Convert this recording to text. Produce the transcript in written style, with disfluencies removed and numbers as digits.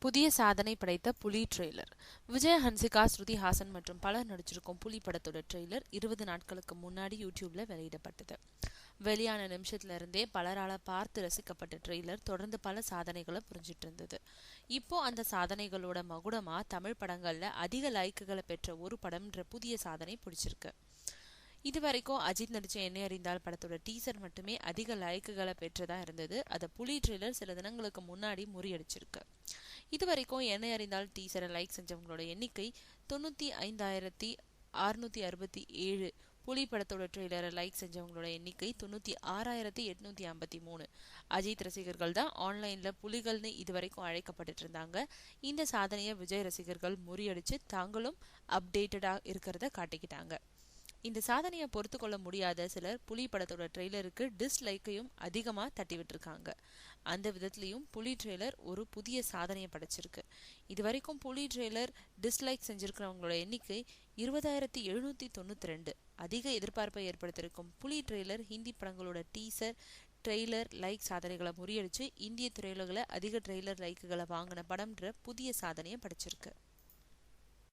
புதிய சாதனை படைத்த புலி ட்ரெய்லர். விஜய், ஹன்சிகா, ஸ்ருதி ஹாசன் மற்றும் பலர் நடிச்சிருக்கும் புலி படத்தோட ட்ரெய்லர் 20 நாட்களுக்கு முன்னாடி யூடியூப்ல வெளியிடப்பட்டது. வெளியான நிமிஷத்துல இருந்தே பலரால பார்த்து ரசிக்கப்பட்ட ட்ரெய்லர் தொடர்ந்து பல சாதனைகளை புரிஞ்சிட்டு இருந்தது. இப்போ அந்த சாதனைகளோட மகுடமா தமிழ் படங்கள்ல அதிக லைக்குகளை பெற்ற ஒரு படம்ன்ற புதிய சாதனை பிடிச்சிருக்கு. இது வரைக்கும் அஜித் நடிச்ச என்னை அறிந்தால் படத்தோட டீசர் மட்டுமே அதிக லைக்குகளை பெற்றதா இருந்தது. அதை புலி ட்ரெய்லர் சில தினங்களுக்கு முன்னாடி முறியடிச்சிருக்கு. இது வரைக்கும் என்னை அறிந்தால் டீசரை லைக் செஞ்சவங்களோட எண்ணிக்கை 95,667. புலி படத்தோட ட்ரெய்லரை லைக் செஞ்சவங்களோட எண்ணிக்கை 96,853. அஜித் ரசிகர்கள் தான் ஆன்லைன்ல புலிகள்னு இதுவரைக்கும் அழைக்கப்பட்டு இருந்தாங்க. இந்த சாதனையை விஜய் ரசிகர்கள் முறியடிச்சு தாங்களும் அப்டேட்டடா இருக்கிறத காட்டிக்கிட்டாங்க. இந்த சாதனையை பொறுத்து கொள்ள முடியாத சிலர் புலி படத்தோட ட்ரெய்லருக்கு டிஸ்லைக்கையும் அதிகமா தட்டி விட்டுருக்காங்க. அந்த விதத்திலையும் புலி ட்ரெய்லர் ஒரு புதிய சாதனையை படைச்சிருக்கு. இது வரைக்கும் புலி ட்ரெய்லர் டிஸ்லைக் செஞ்சிருக்கிறவங்களோட எண்ணிக்கை 20,792. அதிக எதிர்பார்ப்பை ஏற்படுத்தியிருக்கும் புலி ட்ரெய்லர் ஹிந்தி படங்களோட டீசர் ட்ரெய்லர் லைக் சாதனைகளை முறியடிச்சு இந்திய திரையுலகில் அதிக ட்ரெய்லர் லைக்குகளை வாங்கின படம்ன்ற புதிய சாதனையை படைச்சிருக்கு.